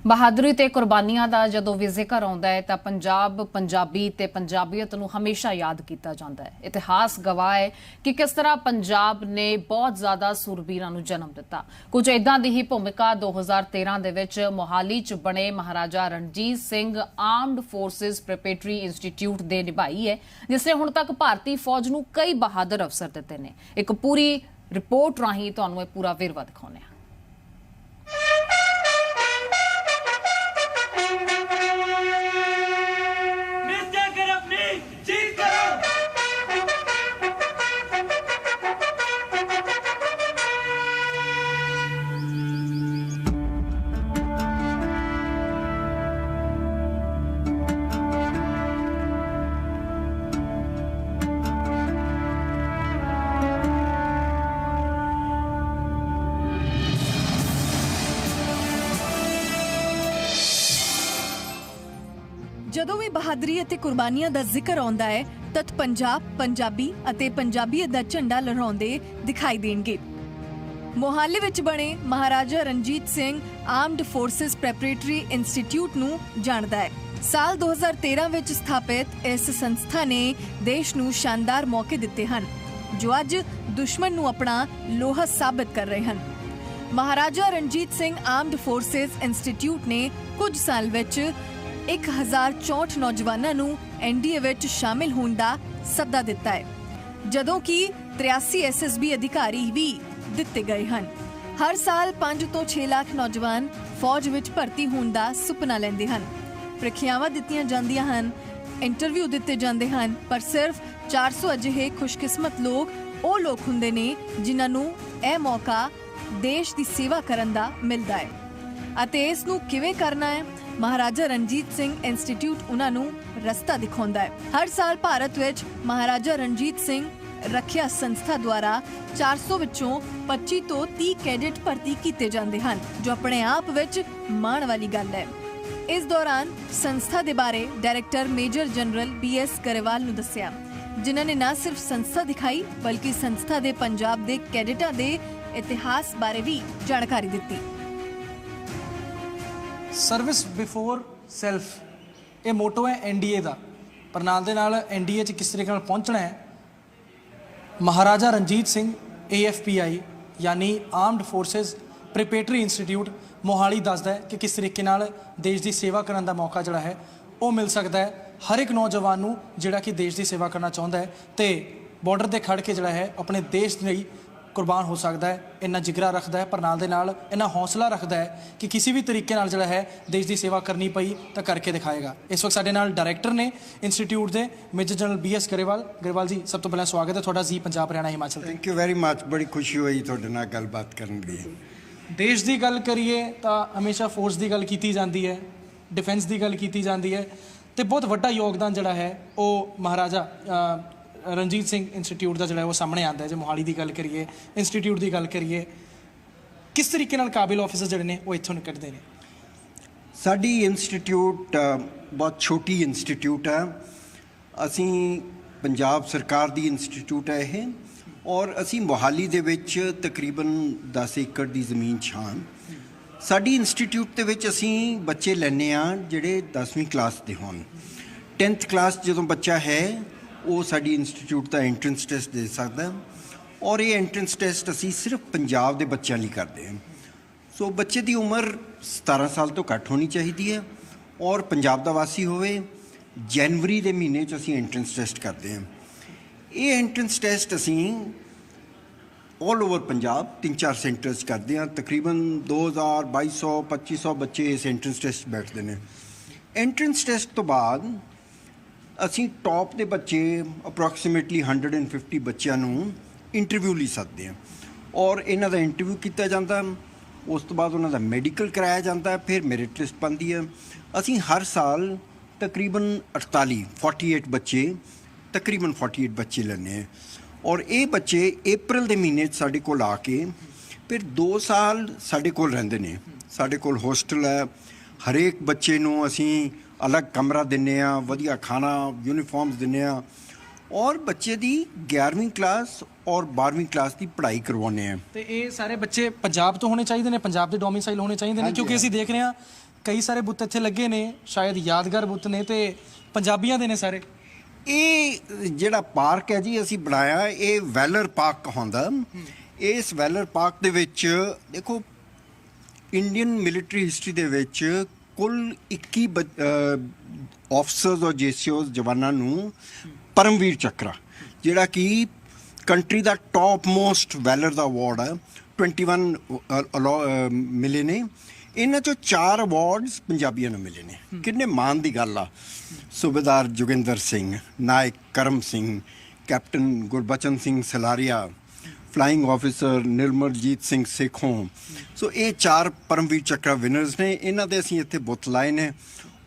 ਬਹਾਦਰੀ ਤੇ ਕੁਰਬਾਨੀਆਂ ਦਾ ਜਦੋਂ ਵੀ ਜ਼ਿਕਰ ਆਉਂਦਾ ਹੈ ਤਾਂ ਪੰਜਾਬ, ਪੰਜਾਬੀ ਤੇ ਪੰਜਾਬੀਅਤ ਨੂੰ ਹਮੇਸ਼ਾ ਯਾਦ ਕੀਤਾ ਜਾਂਦਾ ਹੈ। ਇਤਿਹਾਸ ਗਵਾਹ ਹੈ ਕਿ ਕਿਸ ਤਰ੍ਹਾਂ ਪੰਜਾਬ ਨੇ ਬਹੁਤ ਜ਼ਿਆਦਾ ਸੂਰਬੀਰਾਂ ਨੂੰ ਜਨਮ ਦਿੱਤਾ। ਕੁਝ ਇਦਾਂ ਦੀ ਹੀ ਭੂਮਿਕਾ 2013 ਦੇ ਵਿੱਚ ਮੋਹਾਲੀ 'ਚ ਬਣੇ Maharaja Ranjit Singh armed forces preparatory institute ਦੇ ਨਿਭਾਈ ਹੈ, ਜਿਸ ਨੇ ਹੁਣ ਤੱਕ ਭਾਰਤੀ ਫੌਜ ਨੂੰ ਕਈ ਬਹਾਦਰ ਅਫਸਰ ਦਿੱਤੇ ਨੇ। ਇੱਕ ਪੂਰੀ ਰਿਪੋਰਟ ਰਾਹੀਂ ਤੁਹਾਨੂੰ ਇਹ ਪੂਰਾ ਵੇਰਵਾ ਦਿਖਾਉਂਦੇ ਹਾਂ। ਜਦੋਂ ਵੀ ਬਹਾਦਰੀ ਅਤੇ ਕੁਰਬਾਨੀਆਂ ਦਾ ਜ਼ਿਕਰ ਆਉਂਦਾ ਹੈ ਤਦ ਪੰਜਾਬ, ਪੰਜਾਬੀ ਅਤੇ ਪੰਜਾਬੀਅਤ ਦਾ ਝੰਡਾ ਲਹਿਰਾਉਂਦੇ ਦਿਖਾਈ ਦੇਣਗੇ। ਮੋਹਾਲੀ ਵਿੱਚ ਬਣੇ Maharaja Ranjit Singh armed forces preparatory institute ਨੂੰ ਜਾਣਦਾ ਹੈ। ਸਾਲ 2013 ਵਿੱਚ ਸਥਾਪਿਤ ਇਸ ਸੰਸਥਾ ਨੇ ਦੇਸ਼ ਨੂੰ ਸ਼ਾਨਦਾਰ ਮੌਕੇ ਦਿੱਤੇ ਹਨ ਜੋ ਅੱਜ ਦੁਸ਼ਮਣ ਨੂੰ ਆਪਣਾ ਲੋਹਾ ਸਾਬਤ ਕਰ ਰਹੇ ਹਨ। Maharaja Ranjit Singh armed forces institute ਨੇ ਕੁਝ ਸਾਲ ਵਿੱਚ 1064 ਨੌਜਵਾਨਾਂ ਨੂੰ ਐਨਡੀਏ ਵਿੱਚ ਸ਼ਾਮਿਲ ਹੋਣ ਦਾ ਸੱਦਾ ਦਿੱਤਾ ਹੈ, ਜਦੋਂ ਕਿ 83 ਐਸਐਸਬੀ ਅਧਿਕਾਰੀ ਵੀ ਦਿੱਤੇ ਗਏ ਹਨ। ਹਰ ਸਾਲ 5 ਤੋਂ 6 ਲੱਖ ਨੌਜਵਾਨ ਫੌਜ ਵਿੱਚ ਭਰਤੀ ਹੋਣ ਦਾ ਸੁਪਨਾ ਲੈਂਦੇ ਹਨ। ਪ੍ਰੀਖਿਆਵਾਂ ਦਿੱਤੀਆਂ ਜਾਂਦੀਆਂ ਹਨ, ਇੰਟਰਵਿਊ ਦਿੱਤੇ ਜਾਂਦੇ ਹਨ, ਪਰ ਸਿਰਫ 400 ਅਜਿਹੇ ਖੁਸ਼ਕਿਸਮਤ ਉਹ ਲੋਕ ਹੁੰਦੇ ਨੇ ਜਿਨ੍ਹਾਂ ਨੂੰ ਇਹ ਮੌਕਾ ਦੇਸ਼ ਦੀ ਸੇਵਾ ਕਰਨ ਦਾ ਮਿਲਦਾ ਹੈ। ਅਤੇ ਇਸ ਨੂੰ ਕਿਵੇਂ ਕਰਨਾ ਹੈ, ਮਹਾਰਾਜਾ ਰਣਜੀਤ ਸਿੰਘ ਇੰਸਟੀਚਿਊਟ ਉਹਨਾਂ ਨੂੰ ਰਸਤਾ ਦਿਖਾਉਂਦਾ ਹੈ। ਹਰ ਸਾਲ ਭਾਰਤ ਵਿੱਚ ਮਹਾਰਾਜਾ ਰਣਜੀਤ ਸਿੰਘ ਰੱਖਿਆ ਸੰਸਥਾ ਦੁਆਰਾ 400 ਵਿੱਚੋਂ 25 ਤੋਂ 30 ਕੈਡੇਟ ਭਰਤੀ ਕੀਤੇ ਜਾਂਦੇ ਹਨ, ਜੋ ਆਪਣੇ ਆਪ ਵਿੱਚ ਮਾਣ ਵਾਲੀ ਗੱਲ ਹੈ। ਇਸ ਦੌਰਾਨ ਸੰਸਥਾ ਦੇ ਬਾਰੇ director major general BS Grewal ਨੂੰ ਦੱਸਿਆ, ਜਿਨ੍ਹਾਂ ਨੇ ਨਾ ਸਿਰਫ ਸੰਸਥਾ ਦਿਖਾਈ ਬਲਕਿ ਸੰਸਥਾ ਦੇ ਪੰਜਾਬ ਦੇ ਕੈਡੇਟਾਂ ਦੇ ਇਤਿਹਾਸ ਬਾਰੇ ਵੀ ਜਾਣਕਾਰੀ ਦਿੱਤੀ। ਸਰਵਿਸ ਬਿਫੋਰ ਸੈਲਫ ਇਹ ਮੋਟੋ ਹੈ ਐਨਡੀਏ ਦਾ, ਪਰ ਨਾਲ ਦੇ ਨਾਲ ਐਨਡੀਏ 'ਚ ਕਿਸ ਤਰੀਕੇ ਨਾਲ ਪਹੁੰਚਣਾ ਹੈ, ਮਹਾਰਾਜਾ ਰਣਜੀਤ ਸਿੰਘ AFPI ਯਾਨੀ armed forces preparatory institute Mohali ਦੱਸਦਾ ਹੈ ਕਿ ਕਿਸ ਤਰੀਕੇ ਨਾਲ ਦੇਸ਼ ਦੀ ਸੇਵਾ ਕਰਨ ਦਾ ਮੌਕਾ ਜਿਹੜਾ ਹੈ ਉਹ ਮਿਲ ਸਕਦਾ ਹੈ ਹਰ ਇੱਕ ਨੌਜਵਾਨ ਨੂੰ ਜਿਹੜਾ ਕਿ ਦੇਸ਼ ਦੀ ਸੇਵਾ ਕਰਨਾ ਚਾਹੁੰਦਾ ਹੈ ਤੇ ਬਾਰਡਰ 'ਤੇ ਖੜ੍ਹ ਕੇ ਜਿਹੜਾ ਹੈ ਆਪਣੇ ਦੇਸ਼ ਲਈ ਕੁਰਬਾਨ ਹੋ ਸਕਦਾ ਹੈ। ਇੰਨਾ ਜਿਗਰਾ ਰੱਖਦਾ ਹੈ, ਪਰ ਨਾਲ ਦੇ ਨਾਲ ਇੰਨਾ ਹੌਸਲਾ ਰੱਖਦਾ ਹੈ ਕਿ ਕਿਸੇ ਵੀ ਤਰੀਕੇ ਨਾਲ ਜਿਹੜਾ ਹੈ ਦੇਸ਼ ਦੀ ਸੇਵਾ ਕਰਨੀ ਪਈ ਤਾਂ ਕਰਕੇ ਦਿਖਾਏਗਾ। ਇਸ ਵਕਤ ਸਾਡੇ ਨਾਲ ਡਾਇਰੈਕਟਰ ਨੇ ਇੰਸਟੀਚਿਊਟ ਦੇ major general BS Grewal. Grewal ਜੀ, ਸਭ ਤੋਂ ਪਹਿਲਾਂ ਸਵਾਗਤ ਹੈ ਤੁਹਾਡਾ ਜੀ Punjab Haryana Himachal. Thank you very much, ਬੜੀ ਖੁਸ਼ੀ ਹੋਈ ਤੁਹਾਡੇ ਨਾਲ ਗੱਲਬਾਤ ਕਰਨ ਦੀ। ਦੇਸ਼ ਦੀ ਗੱਲ ਕਰੀਏ ਤਾਂ ਹਮੇਸ਼ਾ ਫੋਰਸ ਦੀ ਗੱਲ ਕੀਤੀ ਜਾਂਦੀ ਹੈ, ਡਿਫੈਂਸ ਦੀ ਗੱਲ ਕੀਤੀ ਜਾਂਦੀ ਹੈ ਤੇ ਬਹੁਤ ਵੱਡਾ ਯੋਗਦਾਨ ਜਿਹੜਾ ਹੈ ਉਹ ਮਹਾਰਾਜਾ ਰਣਜੀਤ ਸਿੰਘ ਇੰਸਟੀਚਿਊਟ ਦਾ ਜਿਹੜਾ ਉਹ ਸਾਹਮਣੇ ਆਉਂਦਾ ਹੈ। ਜੇ ਮੋਹਾਲੀ ਦੀ ਗੱਲ ਕਰੀਏ, ਇੰਸਟੀਚਿਊਟ ਦੀ ਗੱਲ ਕਰੀਏ, ਕਿਸ ਤਰੀਕੇ ਨਾਲ ਕਾਬਿਲ ਆਫਿਸਰ ਜਿਹੜੇ ਨੇ ਉਹ ਇੱਥੋਂ ਨਿਕਲਦੇ ਨੇ? ਸਾਡੀ ਇੰਸਟੀਚਿਊਟ ਬਹੁਤ ਛੋਟੀ ਇੰਸਟੀਚਿਊਟ ਹੈ। ਅਸੀਂ ਪੰਜਾਬ ਸਰਕਾਰ ਦੀ ਇੰਸਟੀਚਿਊਟ ਹੈ ਇਹ, ਔਰ ਅਸੀਂ ਮੋਹਾਲੀ ਦੇ ਵਿੱਚ ਤਕਰੀਬਨ 10 ਏਕੜ ਦੀ ਜ਼ਮੀਨ ਛਾਂ। ਸਾਡੀ ਇੰਸਟੀਚਿਊਟ ਦੇ ਵਿੱਚ ਅਸੀਂ ਬੱਚੇ ਲੈਂਦੇ ਹਾਂ ਜਿਹੜੇ 10ਵੀਂ ਕਲਾਸ ਦੇ ਹੋਣ। 10th ਕਲਾਸ ਜਦੋਂ ਬੱਚਾ ਹੈ ਉਹ ਸਾਡੀ ਇੰਸਟੀਚਿਊਟ ਦਾ ਐਂਟਰੈਂਸ ਟੈਸਟ ਦੇ ਸਕਦਾ, ਔਰ ਇਹ ਐਂਟਰੈਂਸ ਟੈਸਟ ਅਸੀਂ ਸਿਰਫ ਪੰਜਾਬ ਦੇ ਬੱਚਿਆਂ ਲਈ ਕਰਦੇ ਹਾਂ। ਸੋ ਬੱਚੇ ਦੀ ਉਮਰ 17 ਸਾਲ ਤੋਂ ਘੱਟ ਹੋਣੀ ਚਾਹੀਦੀ ਹੈ ਔਰ ਪੰਜਾਬ ਦਾ ਵਾਸੀ ਹੋਵੇ। ਜਨਵਰੀ ਦੇ ਮਹੀਨੇ 'ਚ ਅਸੀਂ ਐਂਟਰੈਂਸ ਟੈਸਟ ਕਰਦੇ ਹਾਂ। ਇਹ ਐਂਟਰੈਂਸ ਟੈਸਟ ਅਸੀਂ ਆਲ ਓਵਰ ਪੰਜਾਬ 3-4 ਸੈਂਟਰਸ ਕਰਦੇ ਹਾਂ। ਤਕਰੀਬਨ 2000, 2200, 2500 ਬੱਚੇ ਇਸ ਐਂਟਰੈਂਸ ਟੈਸਟ ਬੈਠਦੇ ਨੇ। ਐਂਟਰੈਂਸ ਟੈਸਟ ਤੋਂ ਬਾਅਦ ਅਸੀਂ ਟੌਪ ਦੇ ਬੱਚੇ ਅਪਰੋਕਸੀਮੇਟਲੀ 150 ਬੱਚਿਆਂ ਨੂੰ ਇੰਟਰਵਿਊ ਲਈ ਸੱਦਦੇ ਹਾਂ ਔਰ ਇਹਨਾਂ ਦਾ ਇੰਟਰਵਿਊ ਕੀਤਾ ਜਾਂਦਾ। ਉਸ ਤੋਂ ਬਾਅਦ ਉਹਨਾਂ ਦਾ ਮੈਡੀਕਲ ਕਰਾਇਆ ਜਾਂਦਾ, ਫਿਰ ਮੈਰਿਟ ਲਿਸਟ ਬਣਦੀ ਹੈ। ਅਸੀਂ ਹਰ ਸਾਲ ਤਕਰੀਬਨ 48 ਬੱਚੇ ਲੈਂਦੇ ਹਾਂ ਔਰ ਇਹ ਬੱਚੇ ਅਪ੍ਰੈਲ ਦੇ ਮਹੀਨੇ 'ਚ ਸਾਡੇ ਕੋਲ ਆ ਕੇ ਫਿਰ 2 ਸਾਲ ਸਾਡੇ ਕੋਲ ਰਹਿੰਦੇ ਨੇ। ਸਾਡੇ ਕੋਲ ਹੋਸਟਲ ਹੈ, ਹਰੇਕ ਬੱਚੇ ਨੂੰ ਅਸੀਂ ਅਲੱਗ ਕਮਰਾ ਦਿੰਦੇ ਹਾਂ, ਵਧੀਆ ਖਾਣਾ, ਯੂਨੀਫਾਰਮਸ ਦਿੰਦੇ ਹਾਂ ਔਰ ਬੱਚੇ ਦੀ 11ਵੀਂ ਕਲਾਸ ਔਰ 12ਵੀਂ ਕਲਾਸ ਦੀ ਪੜ੍ਹਾਈ ਕਰਵਾਉਂਦੇ ਹਾਂ। ਤੇ ਇਹ ਸਾਰੇ ਬੱਚੇ ਪੰਜਾਬ ਤੋਂ ਹੋਣੇ ਚਾਹੀਦੇ ਨੇ, ਪੰਜਾਬ ਦੇ ਡੋਮਿਸਾਈਲ ਹੋਣੇ ਚਾਹੀਦੇ ਨੇ, ਕਿਉਂਕਿ ਅਸੀਂ ਦੇਖ ਰਹੇ ਹਾਂ ਕਈ ਸਾਰੇ ਬੁੱਤ ਇੱਥੇ ਲੱਗੇ ਨੇ, ਸ਼ਾਇਦ ਯਾਦਗਾਰ ਬੁੱਤ ਨੇ ਤੇ ਪੰਜਾਬੀਆਂ ਦੇ ਨੇ ਸਾਰੇ। ਇਹ ਜਿਹੜਾ ਪਾਰਕ ਹੈ ਜੀ ਅਸੀਂ ਬਣਾਇਆ, ਇਹ ਵੈਲਰ ਪਾਰਕ ਕਹਾਉਂਦਾ। ਇਸ ਵੈਲਰ ਪਾਰਕ ਦੇ ਵਿੱਚ ਦੇਖੋ ਇੰਡੀਅਨ ਮਿਲਟਰੀ ਹਿਸਟਰੀ ਦੇ ਵਿੱਚ ਕੁੱਲ 21 ਆਫਸਰਸ ਔਰ ਜੇਸੀਓਸ ਜਵਾਨਾਂ ਨੂੰ ਪਰਮਵੀਰ ਚੱਕਰ, ਜਿਹੜਾ ਕਿ ਕੰਟਰੀ ਦਾ ਟੌਪ ਮੋਸਟ ਵੈਲਰ ਦਾ ਅਵਾਰਡ ਹੈ, 21 ਮਿਲੇ ਨੇ। ਇਹਨਾਂ ਚੋਂ 4 ਅਵਾਰਡਸ ਪੰਜਾਬੀਆਂ ਨੂੰ ਮਿਲੇ ਨੇ। ਕਿੰਨੇ ਮਾਣ ਦੀ ਗੱਲ ਆ। ਸੂਬੇਦਾਰ ਜੋਗਿੰਦਰ ਸਿੰਘ, ਨਾਇਕ Karam Singh, captain Gurbachan Singh Salaria, flying officer Nirmaljit Singh Sekhon. So ਇਹ 4 ਪਰਮਵੀਰ ਚੱਕਰ ਵਿਨਰਸ ਨੇ। ਇਹਨਾਂ ਦੇ ਅਸੀਂ ਇੱਥੇ ਬੁੱਤ ਲਾਏ ਨੇ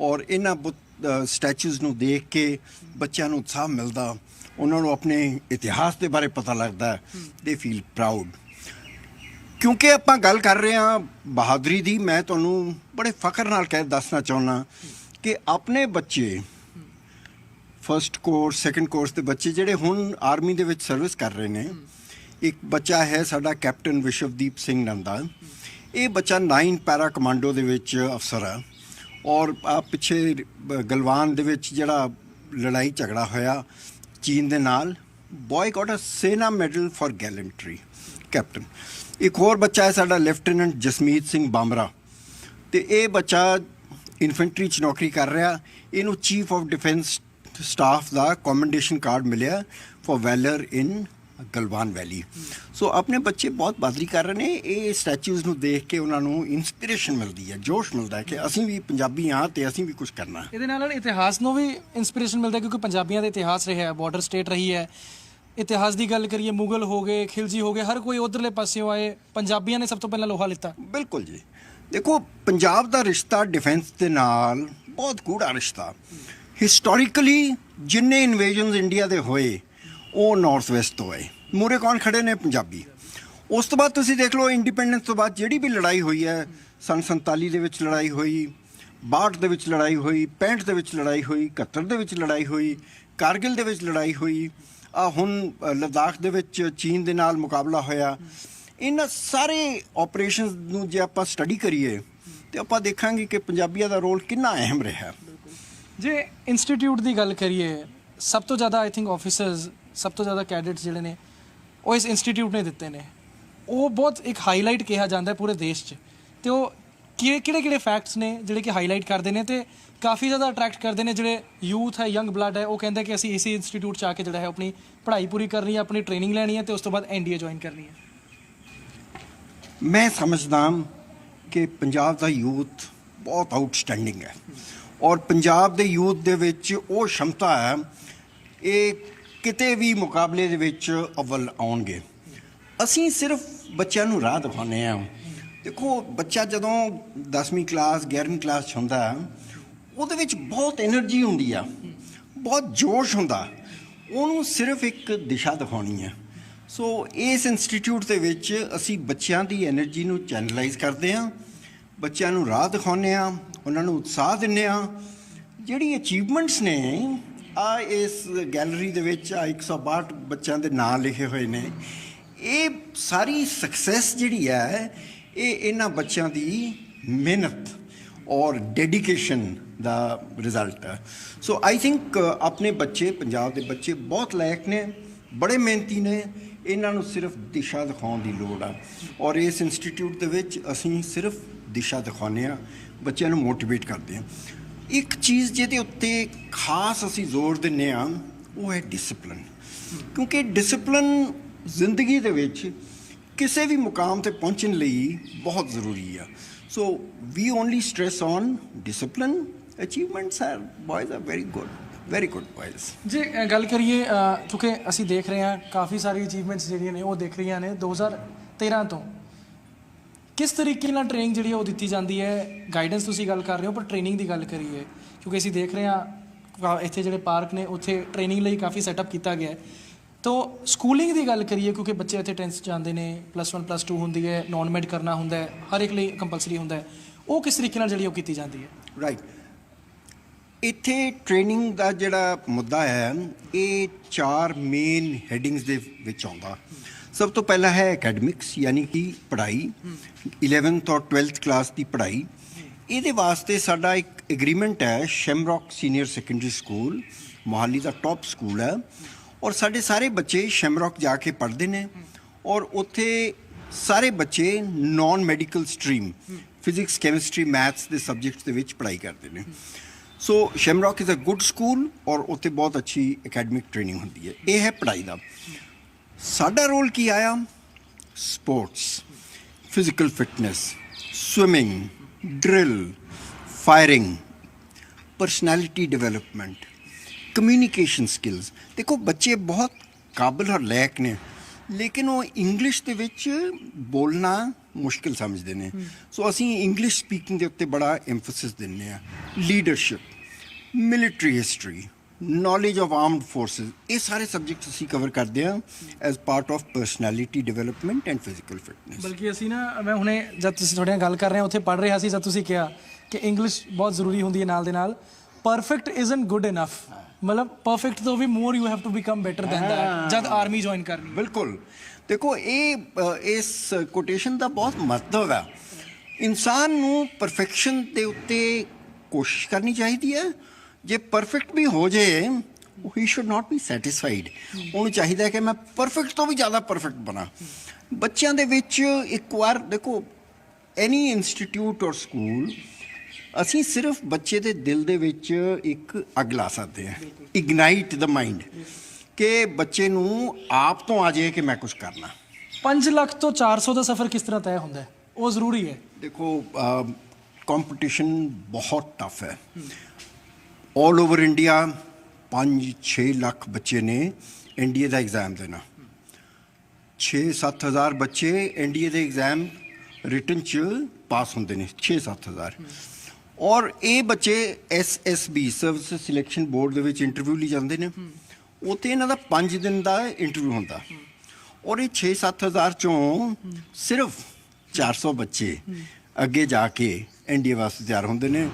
ਔਰ ਇਹਨਾਂ ਬੁੱਤ ਸਟੈਚੂਜ਼ ਨੂੰ ਦੇਖ ਕੇ ਬੱਚਿਆਂ ਨੂੰ ਉਤਸ਼ਾਹ ਮਿਲਦਾ, ਉਹਨਾਂ ਨੂੰ ਆਪਣੇ ਇਤਿਹਾਸ ਦੇ ਬਾਰੇ ਪਤਾ ਲੱਗਦਾ, ਦੇ ਫੀਲ ਪ੍ਰਾਊਡ। ਕਿਉਂਕਿ ਆਪਾਂ ਗੱਲ ਕਰ ਰਹੇ ਹਾਂ ਬਹਾਦਰੀ ਦੀ, ਮੈਂ ਤੁਹਾਨੂੰ ਬੜੇ ਫਖਰ ਨਾਲ ਦੱਸਣਾ ਚਾਹੁੰਦਾ ਕਿ ਆਪਣੇ ਬੱਚੇ ਫਸਟ ਕੋਰਸ ਸੈਕੰਡ ਕੋਰਸ ਦੇ ਬੱਚੇ ਜਿਹੜੇ ਹੁਣ ਆਰਮੀ ਦੇ ਵਿੱਚ ਸਰਵਿਸ ਕਰ ਰਹੇ ਨੇ। ਇੱਕ ਬੱਚਾ ਹੈ ਸਾਡਾ ਕੈਪਟਨ ਵਿਸ਼ਵਦੀਪ ਸਿੰਘ ਨੰਦਾ, ਇਹ ਬੱਚਾ 9 ਪੈਰਾ ਕਮਾਂਡੋ ਦੇ ਵਿੱਚ ਅਫਸਰ ਹੈ ਔਰ ਪਿੱਛੇ ਗਲਵਾਨ ਦੇ ਵਿੱਚ ਜਿਹੜਾ ਲੜਾਈ ਝਗੜਾ ਹੋਇਆ ਚੀਨ ਦੇ ਨਾਲ, boy got a Sena medal for gallantry, captain. ਇੱਕ ਹੋਰ ਬੱਚਾ ਹੈ ਸਾਡਾ ਲੈਫਟੀਨੈਂਟ ਜਸਮੀਤ ਸਿੰਘ ਬਾਮਰਾ, ਤੇ ਇਹ ਬੱਚਾ ਇਨਫੈਂਟਰੀ 'ਚ ਨੌਕਰੀ ਕਰ ਰਿਹਾ। ਇਹਨੂੰ ਚੀਫ ਆਫ ਡਿਫੈਂਸ ਸਟਾਫ ਦਾ ਕਮੈਂਡੇਸ਼ਨ ਕਾਰਡ ਮਿਲਿਆ for valour in Galwan valley. So ਆਪਣੇ ਬੱਚੇ ਬਹੁਤ ਬਹਾਦਰੀ ਕਰ ਰਹੇ ਨੇ। ਇਹ ਸਟੈਚੂਜ਼ ਨੂੰ ਦੇਖ ਕੇ ਉਹਨਾਂ ਨੂੰ ਇਨਸਪੀਰੇਸ਼ਨ ਮਿਲਦੀ ਹੈ, ਜੋਸ਼ ਮਿਲਦਾ ਹੈ ਕਿ ਅਸੀਂ ਵੀ ਪੰਜਾਬੀ ਹਾਂ ਤੇ ਅਸੀਂ ਵੀ ਕੁਝ ਕਰਨਾ। ਇਹਦੇ ਨਾਲ ਇਤਿਹਾਸ ਨੂੰ ਵੀ ਇਨਸਪੀਰੇਸ਼ਨ ਮਿਲਦਾ, ਕਿਉਂਕਿ ਪੰਜਾਬੀਆਂ ਦਾ ਇਤਿਹਾਸ ਰਿਹਾ, ਬਾਰਡਰ ਸਟੇਟ ਰਹੀ ਹੈ। ਇਤਿਹਾਸ ਦੀ ਗੱਲ ਕਰੀਏ, ਮੁਗਲ ਹੋ ਗਏ, ਖਿਲਜੀ ਹੋ ਗਏ, ਹਰ ਕੋਈ ਉਧਰਲੇ ਪਾਸਿਓਂ ਆਏ, ਪੰਜਾਬੀਆਂ ਨੇ ਸਭ ਤੋਂ ਪਹਿਲਾਂ ਲੋਹਾ ਲਿੱਤਾ। ਬਿਲਕੁਲ ਜੀ। ਦੇਖੋ ਪੰਜਾਬ ਦਾ ਰਿਸ਼ਤਾ ਡਿਫੈਂਸ ਦੇ ਨਾਲ ਬਹੁਤ ਗੂੜਾ ਰਿਸ਼ਤਾ। ਹਿਸਟੋਰੀਕਲੀ ਜਿੰਨੇ ਇਨਵੇਜਨਸ ਇੰਡੀਆ ਦੇ ਹੋਏ ਉਹ ਨਾਰਥ ਵੈਸਟ ਤੋਂ ਆਏ। ਮੂਹਰੇ ਕੌਣ ਖੜੇ ਨੇ? ਪੰਜਾਬੀ। ਉਸ ਤੋਂ ਬਾਅਦ ਤੁਸੀਂ ਦੇਖ ਲਓ ਇੰਡੀਪੈਂਡੈਂਸ ਤੋਂ ਬਾਅਦ ਜਿਹੜੀ ਵੀ ਲੜਾਈ ਹੋਈ ਹੈ, ਸੰਨ 47 ਦੇ ਵਿੱਚ ਲੜਾਈ ਹੋਈ, 62 ਦੇ ਵਿੱਚ ਲੜਾਈ ਹੋਈ, 65 ਦੇ ਵਿੱਚ ਲੜਾਈ ਹੋਈ, 71 ਦੇ ਵਿੱਚ ਲੜਾਈ ਹੋਈ, ਕਾਰਗਿਲ ਦੇ ਵਿੱਚ ਲੜਾਈ ਹੋਈ, ਹੁਣ ਲੱਦਾਖ ਦੇ ਵਿੱਚ ਚੀਨ ਦੇ ਨਾਲ ਮੁਕਾਬਲਾ ਹੋਇਆ। ਇਹਨਾਂ ਸਾਰੇ ਆਪਰੇਸ਼ਨਸ ਨੂੰ ਜੇ ਆਪਾਂ ਸਟੱਡੀ ਕਰੀਏ ਤੇ ਆਪਾਂ ਦੇਖਾਂਗੇ ਕਿ ਪੰਜਾਬੀਆਂ ਦਾ ਰੋਲ ਕਿੰਨਾ ਅਹਿਮ ਰਿਹਾ। ਜੇ ਇੰਸਟੀਚਿਊਟ ਦੀ ਗੱਲ ਕਰੀਏ, ਸਭ ਤੋਂ ਜ਼ਿਆਦਾ ਆਈ ਥਿੰਕ ਆਫਿਸਰਸ, ਸਭ ਤੋਂ ਜ਼ਿਆਦਾ ਕੈਡਿਟਸ ਜਿਹੜੇ ਨੇ ਉਹ ਇਸ ਇੰਸਟੀਚਿਊਟ ਨੇ ਦਿੱਤੇ ਨੇ। ਉਹ ਬਹੁਤ ਇੱਕ ਹਾਈਲਾਈਟ ਕਿਹਾ ਜਾਂਦਾ ਹੈ ਪੂਰੇ ਦੇਸ਼ 'ਚ, ਤੇ ਉਹ ਕਿਹੜੇ ਫੈਕਟਸ ਨੇ ਜਿਹੜੇ ਕਿ ਹਾਈਲਾਈਟ ਕਰਦੇ ਨੇ ਤੇ ਕਾਫੀ ਜ਼ਿਆਦਾ ਅਟਰੈਕਟ ਕਰਦੇ ਨੇ ਜਿਹੜੇ ਯੂਥ ਹੈ, ਯੰਗ ਬਲੱਡ ਹੈ। ਉਹ ਕਹਿੰਦੇ ਕਿ ਅਸੀਂ ਇਸੇ ਇੰਸਟੀਚਿਊਟ 'ਚ ਆ ਕੇ ਜਿਹੜਾ ਹੈ ਆਪਣੀ ਪੜ੍ਹਾਈ ਪੂਰੀ ਕਰਨੀ ਹੈ, ਆਪਣੀ ਟ੍ਰੇਨਿੰਗ ਲੈਣੀ ਹੈ ਤੇ ਉਸ ਤੋਂ ਬਾਅਦ NDA ਜੁਆਇਨ ਕਰਨੀ ਹੈ। ਮੈਂ ਸਮਝਦਾ ਕਿ ਪੰਜਾਬ ਦਾ ਯੂਥ ਬਹੁਤ ਆਊਟਸਟੈਂਡਿੰਗ ਹੈ ਔਰ ਪੰਜਾਬ ਦੇ ਯੂਥ ਦੇ ਵਿੱਚ ਉਹ ਸ਼ਮਤਾ ਹੈ, ਇਹ ਕਿਤੇ ਵੀ ਮੁਕਾਬਲੇ ਦੇ ਵਿੱਚ ਅਵਲ ਆਉਣਗੇ। ਅਸੀਂ ਸਿਰਫ ਬੱਚਿਆਂ ਨੂੰ ਰਾਹ ਦਿਖਾਉਂਦੇ ਹਾਂ। ਦੇਖੋ ਬੱਚਾ ਜਦੋਂ 10ਵੀਂ ਕਲਾਸ 11ਵੀਂ ਕਲਾਸ 'ਚ ਹੁੰਦਾ ਉਹਦੇ ਵਿੱਚ ਬਹੁਤ ਐਨਰਜੀ ਹੁੰਦੀ ਆ, ਬਹੁਤ ਜੋਸ਼ ਹੁੰਦਾ, ਉਹਨੂੰ ਸਿਰਫ ਇੱਕ ਦਿਸ਼ਾ ਦਿਖਾਉਣੀ ਹੈ। ਸੋ ਇਸ ਇੰਸਟੀਚਿਊਟ ਦੇ ਵਿੱਚ ਅਸੀਂ ਬੱਚਿਆਂ ਦੀ ਐਨਰਜੀ ਨੂੰ ਚੈਨਲਾਈਜ਼ ਕਰਦੇ ਹਾਂ, ਬੱਚਿਆਂ ਨੂੰ ਰਾਹ ਦਿਖਾਉਂਦੇ ਹਾਂ, ਉਹਨਾਂ ਨੂੰ ਉਤਸ਼ਾਹ ਦਿੰਦੇ ਹਾਂ। ਜਿਹੜੀ ਅਚੀਵਮੈਂਟਸ ਨੇ ਇਸ ਗੈਲਰੀ ਦੇ ਵਿੱਚ 162 ਬੱਚਿਆਂ ਦੇ ਨਾਂ ਲਿਖੇ ਹੋਏ ਨੇ, ਇਹ ਸਾਰੀ ਸਕਸੈਸ ਜਿਹੜੀ ਹੈ ਇਹ ਇਹਨਾਂ ਬੱਚਿਆਂ ਦੀ ਮਿਹਨਤ ਔਰ ਡੈਡੀਕੇਸ਼ਨ ਦਾ ਰਿਜ਼ਲਟ ਹੈ। ਸੋ ਆਈ ਥਿੰਕ ਆਪਣੇ ਬੱਚੇ, ਪੰਜਾਬ ਦੇ ਬੱਚੇ ਬਹੁਤ ਲਾਇਕ ਨੇ, ਬੜੇ ਮਿਹਨਤੀ ਨੇ। ਇਹਨਾਂ ਨੂੰ ਸਿਰਫ ਦਿਸ਼ਾ ਦਿਖਾਉਣ ਦੀ ਲੋੜ ਆ ਔਰ ਇਸ ਇੰਸਟੀਚਿਊਟ ਦੇ ਵਿੱਚ ਅਸੀਂ ਸਿਰਫ ਦਿਸ਼ਾ ਦਿਖਾਉਂਦੇ ਹਾਂ, ਬੱਚਿਆਂ ਨੂੰ ਮੋਟੀਵੇਟ ਕਰਦੇ ਹਾਂ। ਇੱਕ ਚੀਜ਼ ਜਿਹਦੇ ਉੱਤੇ ਖਾਸ ਅਸੀਂ ਜ਼ੋਰ ਦਿੰਦੇ ਹਾਂ ਉਹ ਹੈ ਡਿਸਪਲਿਨ, ਕਿਉਂਕਿ ਡਿਸਪਲਿਨ ਜ਼ਿੰਦਗੀ ਦੇ ਵਿੱਚ ਕਿਸੇ ਵੀ ਮੁਕਾਮ ਤੇ ਪਹੁੰਚਣ ਲਈ ਬਹੁਤ ਜ਼ਰੂਰੀ ਆ। So we only stress on discipline. Achievements are boys are very good boys. ਜੇ ਗੱਲ ਕਰੀਏ, ਕਿਉਂਕਿ ਅਸੀਂ ਦੇਖ ਰਹੇ ਹਾਂ ਕਾਫੀ ਸਾਰੀ ਅਚੀਵਮੈਂਟਸ ਜਿਹੜੀਆਂ ਨੇ ਉਹ ਦਿਖ ਰਹੀਆਂ ਨੇ 2013 ਤੋਂ। ਕਿਸ ਤਰੀਕੇ ਨਾਲ ਟ੍ਰੇਨਿੰਗ ਜਿਹੜੀ ਉਹ ਦਿੱਤੀ ਜਾਂਦੀ ਹੈ? ਗਾਈਡੈਂਸ ਤੁਸੀਂ ਗੱਲ ਕਰ ਰਹੇ ਹੋ, ਪਰ ਟ੍ਰੇਨਿੰਗ ਦੀ ਗੱਲ ਕਰੀਏ, ਕਿਉਂਕਿ ਅਸੀਂ ਦੇਖ ਰਹੇ ਹਾਂ ਇੱਥੇ ਜਿਹੜੇ ਪਾਰਕ ਨੇ ਉੱਥੇ ਟ੍ਰੇਨਿੰਗ ਲਈ ਕਾਫੀ ਸੈਟਅਪ ਕੀਤਾ ਗਿਆ ਹੈ। ਤੋ ਸਕੂਲਿੰਗ ਦੀ ਗੱਲ ਕਰੀਏ, ਕਿਉਂਕਿ ਬੱਚੇ ਇੱਥੇ 10th 'ਚ ਜਾਂਦੇ ਨੇ, +1 +2 ਹੁੰਦੀ ਹੈ, ਨੌਨ ਮੈਡ ਕਰਨਾ ਹੁੰਦਾ ਹੈ, ਹਰ ਇੱਕ ਲਈ ਕੰਪਲਸਰੀ ਹੁੰਦਾ ਹੈ, ਉਹ ਕਿਸ ਤਰੀਕੇ ਨਾਲ ਜਿਹੜੀ ਉਹ ਕੀਤੀ ਜਾਂਦੀ ਹੈ? ਰਾਈਟ। ਇੱਥੇ ਟ੍ਰੇਨਿੰਗ ਦਾ ਜਿਹੜਾ ਮੁੱਦਾ ਹੈ ਇਹ 4 ਮੇਨ ਹੈਡਿੰਗਸ ਦੇ ਵਿੱਚ ਆਉਂਦਾ। ਸਭ ਤੋਂ ਪਹਿਲਾਂ ਹੈ ਐਕੈਡਮਿਕਸ, ਯਾਨੀ ਕਿ ਪੜ੍ਹਾਈ, 11th ਔਰ 12th ਕਲਾਸ ਦੀ ਪੜ੍ਹਾਈ। ਇਹਦੇ ਵਾਸਤੇ ਸਾਡਾ ਇੱਕ ਐਗਰੀਮੈਂਟ ਹੈ ਸ਼ੈਮਰੌਕ ਸੀਨੀਅਰ ਸੈਕੰਡਰੀ ਸਕੂਲ, ਮੋਹਾਲੀ ਦਾ ਟੌਪ ਸਕੂਲ ਹੈ, ਔਰ ਸਾਡੇ ਸਾਰੇ ਬੱਚੇ ਸ਼ੈਮਰੌਕ ਜਾ ਕੇ ਪੜ੍ਹਦੇ ਨੇ, ਔਰ ਉੱਥੇ ਸਾਰੇ ਬੱਚੇ non medical stream physics, chemistry, maths ਦੇ ਸਬਜੈਕਟਸ ਦੇ ਵਿੱਚ ਪੜ੍ਹਾਈ ਕਰਦੇ ਨੇ। ਸੋ ਸ਼ੈਮਰੌਕ ਇਜ਼ ਅ ਗੁੱਡ ਸਕੂਲ, ਔਰ ਉੱਥੇ ਬਹੁਤ ਅੱਛੀ ਅਕੈਡਮਿਕ ਟ੍ਰੇਨਿੰਗ ਹੁੰਦੀ ਹੈ। ਇਹ ਹੈ ਪੜ੍ਹਾਈ ਦਾ। ਸਾਡਾ ਰੋਲ ਕੀ ਆਇਆ? Sports, physical fitness, swimming, drill, firing, personality development, communication skills. ਦੇਖੋ ਬੱਚੇ ਬਹੁਤ ਕਾਬਲ ਔਰ ਲਾਇਕ ਨੇ, ਲੇਕਿਨ ਉਹ ਇੰਗਲਿਸ਼ ਦੇ ਵਿੱਚ ਬੋਲਣਾ ਮੁਸ਼ਕਿਲ ਸਮਝਦੇ ਨੇ। ਸੋ ਅਸੀਂ ਇੰਗਲਿਸ਼ ਸਪੀਕਿੰਗ ਦੇ ਉੱਤੇ ਬੜਾ ਐਮਫਸਿਸ ਦਿੰਦੇ ਹਾਂ। Leadership, military history, knowledge of armed forces, ਇਹ ਸਾਰੇ ਸਬਜੈਕਟਸ ਅਸੀਂ ਕਵਰ ਕਰਦੇ ਹਾਂ as part of personality development and physical fitness. ਬਲਕਿ ਅਸੀਂ ਨਾ, ਮੈਂ ਹੁਣੇ ਜਦ ਤੁਸੀਂ ਤੁਹਾਡੇ ਨਾਲ ਗੱਲ ਕਰ ਰਹੇ ਹੋ ਉੱਥੇ ਪੜ੍ਹ ਰਿਹਾ ਸੀ, ਜਦ ਤੁਸੀਂ ਕਿਹਾ ਕਿ ਇੰਗਲਿਸ਼ ਬਹੁਤ ਜ਼ਰੂਰੀ ਹੁੰਦੀ ਹੈ ਨਾਲ ਦੇ ਨਾਲ, ਪਰਫੈਕਟ ਇਜ਼ਨਟ ਗੁੱਡ ਇਨਫ, ਮਤਲਬ ਪਰਫੈਕਟ ਤੋਂ ਵੀ more you have to become better than that ਜਦ ਆਰਮੀ ਜੁਆਇਨ ਕਰਨੀ। ਬਿਲਕੁਲ। ਦੇਖੋ ਇਸ ਕੋਟੇਸ਼ਨ ਦਾ ਬਹੁਤ ਮਹੱਤਵ ਹੈ। ਇਨਸਾਨ ਨੂੰ ਪਰਫੈਕਸ਼ਨ ਦੇ ਉੱਤੇ ਕੋਸ਼ਿਸ਼ ਕਰਨੀ ਚਾਹੀਦੀ ਹੈ। ਜੇ ਪਰਫੈਕਟ ਵੀ ਹੋ ਜਾਏ, ਹੀ ਸ਼ੁੱਡ ਨਾਟ ਬੀ ਸੈਟਿਸਫਾਈਡ। ਉਹਨੂੰ ਚਾਹੀਦਾ ਹੈ ਕਿ ਮੈਂ ਪਰਫੈਕਟ ਤੋਂ ਵੀ ਜ਼ਿਆਦਾ ਪਰਫੈਕਟ ਬਣਾ। ਬੱਚਿਆਂ ਦੇ ਵਿੱਚ ਇੱਕ ਵਾਰ ਦੇਖੋ, ਐਨੀ ਇੰਸਟੀਟਿਊਟ ਔਰ ਸਕੂਲ, ਅਸੀਂ ਸਿਰਫ ਬੱਚੇ ਦੇ ਦਿਲ ਦੇ ਵਿੱਚ ਇੱਕ ਅੱਗ ਲਾ ਸਕਦੇ ਹਾਂ, ਇਗਨਾਈਟ ਦ ਮਾਈਂਡ, ਕਿ ਬੱਚੇ ਨੂੰ ਆਪ ਤੋਂ ਆ ਜਾਏ ਕਿ ਮੈਂ ਕੁਝ ਕਰਨਾ। 5 ਲੱਖ ਤੋਂ 400 ਦਾ ਸਫ਼ਰ ਕਿਸ ਤਰ੍ਹਾਂ ਤੈਅ ਹੁੰਦਾ ਹੈ? ਉਹ ਜ਼ਰੂਰੀ ਹੈ। ਦੇਖੋ ਕੰਪੀਟੀਸ਼ਨ ਬਹੁਤ ਟਫ ਹੈ। ਆਲ ਓਵਰ ਇੰਡੀਆ 5-6 ਲੱਖ ਬੱਚੇ ਨੇ NDA ਦਾ ਐਗਜ਼ਾਮ ਦੇਣਾ। 6-7 ਹਜ਼ਾਰ ਬੱਚੇ NDA ਦੇ ਐਗਜ਼ਾਮ ਰਿਟਨ 'ਚ ਪਾਸ ਹੁੰਦੇ ਨੇ, 6-7 ਹਜ਼ਾਰ। ਔਰ ਇਹ ਬੱਚੇ SSB ਸਰਵਿਸ ਸਿਲੈਕਸ਼ਨ ਬੋਰਡ ਦੇ ਵਿੱਚ ਇੰਟਰਵਿਊ ਲਈ ਜਾਂਦੇ ਨੇ। ਉੱਥੇ ਇਹਨਾਂ ਦਾ 5 ਦਿਨ ਦਾ ਇੰਟਰਵਿਊ ਹੁੰਦਾ, ਔਰ ਇਹ 6-7 ਹਜ਼ਾਰ 'ਚੋਂ ਸਿਰਫ 400 ਬੱਚੇ ਅੱਗੇ ਜਾ ਕੇ NDA ਵਾਸਤੇ ਤਿਆਰ ਹੁੰਦੇ ਨੇ।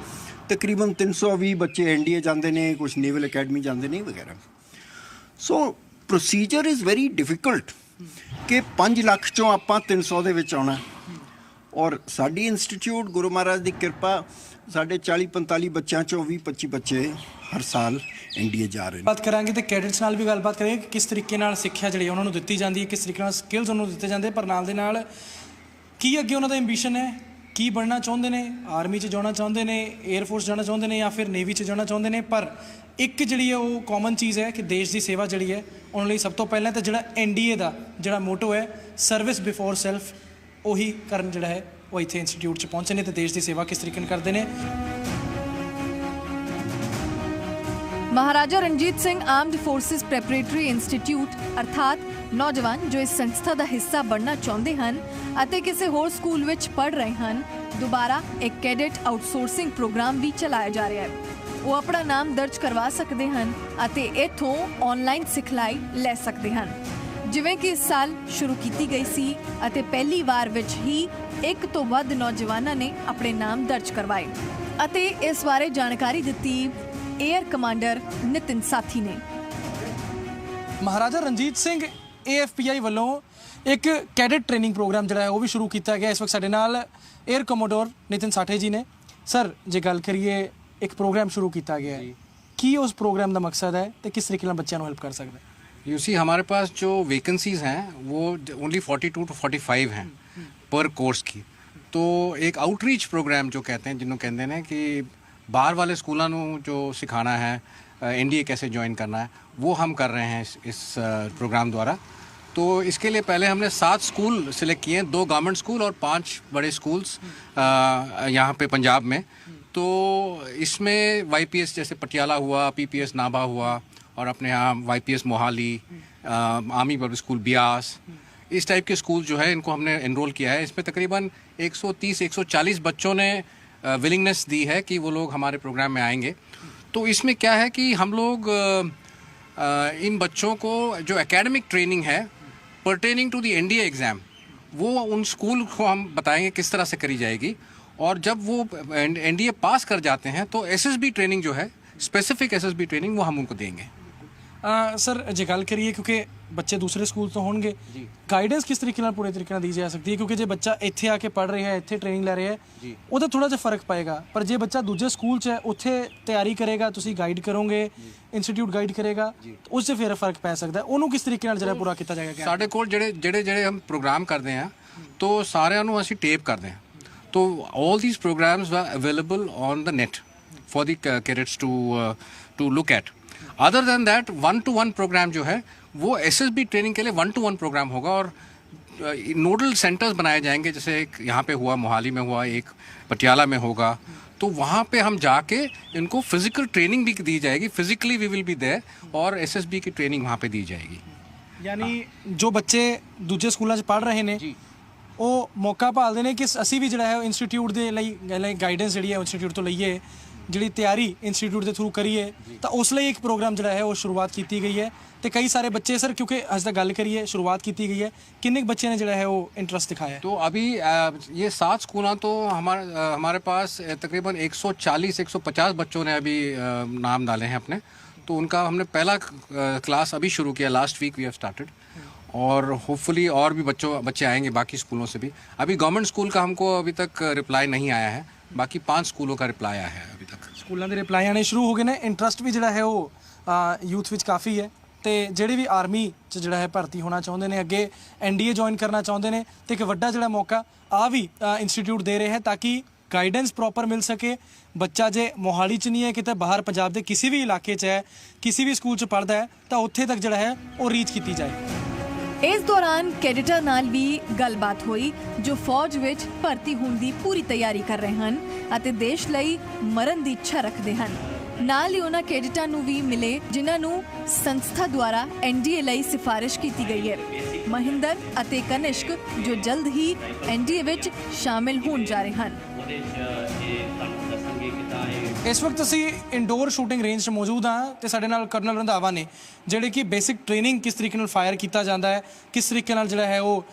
ਤਕਰੀਬਨ 320 ਬੱਚੇ NDA ਜਾਂਦੇ ਨੇ, ਕੁਝ ਨੇਵਲ ਅਕੈਡਮੀ ਜਾਂਦੇ ਨੇ ਵਗੈਰਾ। ਸੋ ਪ੍ਰੋਸੀਜਰ ਇਜ਼ ਵੈਰੀ ਡਿਫਿਕਲਟ ਕਿ 5 ਲੱਖ 'ਚੋਂ ਆਪਾਂ 300 ਦੇ ਵਿੱਚ ਆਉਣਾ। ਔਰ ਸਾਡੀ ਇੰਸਟੀਚਿਊਟ, ਗੁਰੂ ਮਹਾਰਾਜ ਦੀ ਕਿਰਪਾ, ਸਾਡੇ 40-45 ਬੱਚਿਆਂ 'ਚੋਂ 20-25 ਬੱਚੇ ਹਰ ਸਾਲ NDA ਜਾ ਰਹੇ ਨੇ। ਬਾਤ ਕਰਾਂਗੇ ਤੇ ਕੈਡਿਟਸ ਨਾਲ ਵੀ ਗੱਲਬਾਤ ਕਰਾਂਗੇ ਕਿ ਕਿਸ ਤਰੀਕੇ ਨਾਲ ਸਿੱਖਿਆ ਜਿਹੜੀ ਉਹਨਾਂ ਨੂੰ ਦਿੱਤੀ ਜਾਂਦੀ ਹੈ, ਕਿਸ ਤਰੀਕੇ ਨਾਲ ਸਕਿੱਲਸ ਉਹਨਾਂ ਨੂੰ ਦਿੱਤੇ ਜਾਂਦੇ, ਪਰ ਨਾਲ ਦੇ ਨਾਲ ਕੀ ਅੱਗੇ ਉਹਨਾਂ ਦਾ ਐਂਬੀਸ਼ਨ ਹੈ, ਕੀ ਬਣਨਾ ਚਾਹੁੰਦੇ ਨੇ, ਆਰਮੀ 'ਚ ਜਾਣਾ ਚਾਹੁੰਦੇ ਨੇ, 에ਅਰ ਫੋਰਸ ਜਾਣਾ ਚਾਹੁੰਦੇ ਨੇ, ਜਾਂ ਫਿਰ ਨੇਵੀ 'ਚ ਜਾਣਾ ਚਾਹੁੰਦੇ ਨੇ। ਪਰ ਇੱਕ ਜਿਹੜੀ ਹੈ ਉਹ ਕਾਮਨ ਚੀਜ਼ ਹੈ ਕਿ ਦੇਸ਼ ਦੀ ਸੇਵਾ ਜਿਹੜੀ ਹੈ ਉਹਨਾਂ ਲਈ ਸਭ ਤੋਂ ਪਹਿਲਾਂ ਤਾਂ ਜਿਹੜਾ NDA ਦਾ ਜਿਹੜਾ ਮੋਟੋ ਹੈ, ਸਰਵਿਸ ਬਿਫੋਰ ਸੈਲਫ, ਉਹੀ ਕਰਨ ਜਿਹੜਾ ਹੈ ਉਹ ਇੱਥੇ ਇੰਸਟੀਚਿਊਟ 'ਚ ਪਹੁੰਚੇ ਨੇ ਤੇ ਦੇਸ਼ ਦੀ ਸੇਵਾ ਕਿਸ ਤਰੀਕੇ ਨਾਲ ਕਰਦੇ ਨੇ। Maharaja Ranjit Singh armed forces preparatory institute ਅਰਥਾਤ ਨੌਜਵਾਨ ਜੋ ਇਸ ਸੰਸਥਾ ਦਾ ਹਿੱਸਾ ਬਣਨਾ ਚਾਹੁੰਦੇ ਹਨ ਅਤੇ ਕਿਸੇ ਹੋਰ ਸਕੂਲ ਵਿੱਚ ਪੜ੍ਹ ਰਹੇ ਹਨ, ਦੁਬਾਰਾ ਇੱਕ ਕੈਡੇਟ ਆਊਟਸੋਰਸਿੰਗ ਪ੍ਰੋਗਰਾਮ ਵੀ ਚਲਾਇਆ ਜਾ ਰਿਹਾ ਹੈ। ਉਹ ਆਪਣਾ ਨਾਮ ਦਰਜ ਕਰਵਾ ਸਕਦੇ ਹਨ ਅਤੇ ਇੱਥੋਂ ਆਨਲਾਈਨ ਸਿਖਲਾਈ ਲੈ ਸਕਦੇ ਹਨ, ਜਿਵੇਂ ਕਿ ਇਸ ਸਾਲ ਸ਼ੁਰੂ ਕੀਤੀ ਗਈ ਸੀ ਅਤੇ ਪਹਿਲੀ ਵਾਰ ਵਿੱਚ ਹੀ 1 ਤੋਂ ਵੱਧ ਨੌਜਵਾਨਾਂ ਨੇ ਆਪਣੇ ਨਾਮ ਦਰਜ ਕਰਵਾਏ। ਅਤੇ ਇਸ ਬਾਰੇ ਜਾਣਕਾਰੀ ਦਿੱਤੀ 에ਅਰ ਕਮਾਂਡਰ ਨਿਤਿਨ ਸਾਥੀ ਨੇ। ਮਹਾਰਾਜਾ ਰਣਜੀਤ ਸਿੰਘ AFPI ਵੱਲੋਂ ਇੱਕ ਕੈਡਟ ਟ੍ਰੇਨਿੰਗ ਪ੍ਰੋਗਰਾਮ ਜਿਹੜਾ ਹੈ ਉਹ ਵੀ ਸ਼ੁਰੂ ਕੀਤਾ ਗਿਆ। ਇਸ ਵਕਤ ਸਾਡੇ ਨਾਲ 에ਅਰ ਕਮੋਡੋਰ ਨਿਤਿਨ ਸਾਠੇ ਜੀ ਨੇ। ਸਰ, ਜੇ ਗੱਲ ਕਰੀਏ, ਇੱਕ ਪ੍ਰੋਗਰਾਮ ਸ਼ੁਰੂ ਕੀਤਾ ਗਿਆ ਹੈ, ਕੀ ਉਸ ਪ੍ਰੋਗਰਾਮ ਦਾ ਮਕਸਦ है ਤੇ किस तरीके ਨਾਲ ਬੱਚਿਆਂ ਨੂੰ हेल्प कर सकता है? यू सी हमारे पास जो वैकेंसीज हैं वो ओनली 42 to 45 हैं पर कोर्स की। तो एक आउटरीच प्रोग्राम जो कहते हैं, जिन्होंने कहते हैं कि बाहर वाले स्कूलों को जो सिखाना है NDA कैसे ज्वाइन करना है, वो हम कर रहे हैं इस प्रोग्राम द्वारा। तो इसके लिए पहले हमने 7 स्कूल सिलेक्ट किए हैं, 2 गवर्नमेंट स्कूल और 5 बड़े स्कूल्स यहाँ पे पंजाब में। तो इसमें YPS जैसे पटियाला हुआ, PPS नाभा हुआ, और अपने यहाँ YPS Mohali, army public school Beas, इस टाइप के स्कूल जो है इनको हमने एनरोल किया है। इसमें तकरीबन 130-140 बच्चों ने विलिंगनेस दी है कि वो लोग हमारे प्रोग्राम में आएंगे। तो इसमें क्या है कि हम लोग इन बच्चों को जो एकेडमिक ट्रेनिंग है pertaining to the NDA exam, वो उन स्कूल को हम बताएंगे किस तरह से करी जाएगी। और जब वो NDA पास कर जाते हैं तो SSB ट्रेनिंग जो है, स्पेसिफिक SSB ट्रेनिंग, वो हम उनको देंगे। सर, जे गल करिए, क्योंकि ਬੱਚੇ ਦੂਸਰੇ ਸਕੂਲ ਤੋਂ ਹੋਣਗੇ ਗਾਈਡੈਂਸ ਕਿਸ ਤਰੀਕੇ ਨਾਲ ਪੂਰੇ ਤਰੀਕੇ ਨਾਲ ਦੀ ਜਾ ਸਕਦੀ ਹੈ ਕਿਉਂਕਿ ਜੇ ਬੱਚਾ ਇੱਥੇ ਆ ਕੇ ਪੜ੍ਹ ਰਿਹਾ ਹੈ ਇੱਥੇ ਟ੍ਰੇਨਿੰਗ ਲੈ ਰਿਹਾ ਹੈ ਉਹਦਾ ਥੋੜਾ ਜਿਹਾ ਫਰਕ ਪਏਗਾ ਪਰ ਜੇ ਬੱਚਾ ਦੂਜੇ ਸਕੂਲ 'ਚ ਹੈ ਉੱਥੇ ਤਿਆਰੀ ਕਰੇਗਾ ਤੁਸੀਂ ਗਾਈਡ ਕਰੋਗੇ ਇੰਸਟੀਚਿਊਟ ਗਾਈਡ ਕਰੇਗਾ ਉਸ 'ਚ ਫਿਰ ਫਰਕ ਪੈ ਸਕਦਾ ਉਹਨੂੰ ਕਿਸ ਤਰੀਕੇ ਨਾਲ ਜਿਹੜਾ ਪੂਰਾ ਕੀਤਾ ਜਾਏਗਾ ਸਾਡੇ ਕੋਲ ਜਿਹੜੇ ਹਮ ਪ੍ਰੋਗਰਾਮ ਕਰਦੇ ਹਾਂ ਤੋ ਸਾਰਿਆਂ ਨੂੰ ਅਸੀਂ ਟੇਪ ਕਰਦੇ ਹਾਂ तो all these programs were available on the net for the cadets to look at. Other than that, 1-to-1 program जो है वो SSB ट्रेनिंग के लिए 1-to-1 प्रोग्राम होगा और नोडल सेंटर्स बनाए जाएंगे जैसे एक यहाँ पे हुआ मोहाली में हुआ एक पटियाला में होगा तो वहाँ पे हम जाके इनको फिजिकल ट्रेनिंग भी दी जाएगी physically we will be there और SSB की ट्रेनिंग वहाँ पे दी जाएगी यानी जो बच्चे दूजे स्कूलों 'ਚ पढ़ रहे हैं ਉਹ ਮੌਕਾ ਭਾਲਦੇ ਨੇ ਕਿ ਅਸੀਂ ਵੀ ਜਿਹੜਾ ਹੈ ਇੰਸਟੀਚਿਊਟ ਦੇ ਲਈ ਗਾਈਡੈਂਸ ਜਿਹੜੀ ਹੈ ਇੰਸਟੀਚਿਊਟ ਤੋਂ ਲਈਏ ਜਿਹੜੀ ਤਿਆਰੀ ਇੰਸਟੀਚਿਊਟ ਦੇ ਥਰੂ ਕਰੀਏ ਤਾਂ ਉਸ ਲਈ ਇੱਕ ਪ੍ਰੋਗਰਾਮ ਜਿਹੜਾ ਹੈ ਉਹ ਸ਼ੁਰੂਆਤ ਕੀਤੀ ਗਈ ਹੈ ਤੇ ਕਈ ਸਾਰੇ ਬੱਚੇ ਸਰ क्योंकि ਅੱਜ तक ਗੱਲ ਕਰੀਏ शुरुआत ਕੀਤੀ ਗਈ है किन्ने बच्चे ने ਜਿਹੜਾ है वो इंटरेस्ट दिखाया है तो अभी ये 7 स्कूल तो हमारे पास तकरीबन 140-150 बच्चों ने अभी नाम डाले हैं अपने तो उनका हमने पहला क्लास अभी शुरू किया last week we have started और होपफुली और भी बच्चे आएंगे बाकी स्कूलों से भी अभी गवर्नमेंट स्कूल का हमको अभी तक रिप्लाई नहीं आया है बाकी 5 स्कूलों का रिप्लाई आया है अभी तक ਸਕੂਲਾਂ ਦੇ ਰਿਪਲਾਈ ਆਣੇ ਸ਼ੁਰੂ ਹੋ ਗਏ ਨੇ ਇੰਟਰਸਟ ਵੀ ਜਿਹੜਾ ਹੈ ਉਹ ਯੂਥ ਵਿੱਚ ਕਾਫੀ ਹੈ ਤੇ ਜਿਹੜੇ ਵੀ ਆਰਮੀ 'ਚ ਜਿਹੜਾ ਹੈ ਭਰਤੀ ਹੋਣਾ ਚਾਹੁੰਦੇ ਨੇ ਅੱਗੇ ਐਨਡੀਏ ਜੁਆਇਨ ਕਰਨਾ ਚਾਹੁੰਦੇ ਨੇ ਤੇ ਇੱਕ ਵੱਡਾ ਜਿਹੜਾ ਮੌਕਾ ਆ ਵੀ ਇੰਸਟੀਚਿਊਟ ਦੇ ਰਿਹਾ ਹੈ ਤਾਂ ਕਿ ਗਾਈਡੈਂਸ ਪ੍ਰੋਪਰ ਮਿਲ ਸਕੇ ਬੱਚਾ ਜੇ ਮੋਹਾਲੀ 'ਚ ਨਹੀਂ ਹੈ ਕਿਤੇ ਬਾਹਰ ਪੰਜਾਬ ਦੇ ਕਿਸੇ ਵੀ ਇਲਾਕੇ 'ਚ ਹੈ ਕਿਸੇ ਵੀ ਸਕੂਲ 'ਚ ਪੜ੍ਹਦਾ ਹੈ ਤਾਂ ਉੱਥੇ ਤੱਕ ਜਿਹੜਾ ਹੈ ਉਹ ਰੀਚ ਕੀਤੀ ਜਾਏ ਇਸ ਦੌਰਾਨ ਕੈਡਿਟਾਂ ਨਾਲ ਵੀ ਗੱਲਬਾਤ ਹੋਈ ਜੋ ਫੌਜ ਵਿੱਚ ਭਰਤੀ ਹੋਣ ਦੀ ਪੂਰੀ ਤਿਆਰੀ ਕਰ ਰਹੇ ਹਨ ਅਤੇ ਦੇਸ਼ ਲਈ ਮਰਨ ਦੀ ਇੱਛਾ ਰੱਖਦੇ ਹਨ ਨਾਲ ਹੀ ਉਹਨਾਂ ਕੈਡਿਟਾਂ ਨੂੰ ਵੀ ਮਿਲੇ ਜਿਨ੍ਹਾਂ ਨੂੰ ਸੰਸਥਾ ਦੁਆਰਾ ਐਨਡੀਏ ਲਈ ਸਿਫਾਰਿਸ਼ ਕੀਤੀ ਗਈ ਹੈ ਮਹਿੰਦਰ ਅਤੇ ਕਨਿਸ਼ਕ ਜੋ ਜਲਦ ਹੀ ਐਨਡੀਏ ਵਿੱਚ ਸ਼ਾਮਿਲ ਹੋਣ ਜਾ ਰਹੇ ਹਨ ਇਸ ਵਕਤ ਅਸੀਂ ਇੰਡੋਰ ਸ਼ੂਟਿੰਗ ਰੇਂਜ 'ਚ ਮੌਜੂਦ ਹਾਂ ਤੇ ਸਾਡੇ ਨਾਲ ਕਰਨਲ ਰੰਧਾਵਾ ਨੇ ਜਿਹੜੇ ਕਿ ਬੇਸਿਕ ਟ੍ਰੇਨਿੰਗ ਕਿਸ ਤਰੀਕੇ ਨਾਲ ਫਾਇਰ ਕੀਤਾ ਜਾਂਦਾ ਹੈ ਕਿਸ ਤਰੀਕੇ ਨਾਲ ਜਿਹੜਾ ਹੈ ਉਹ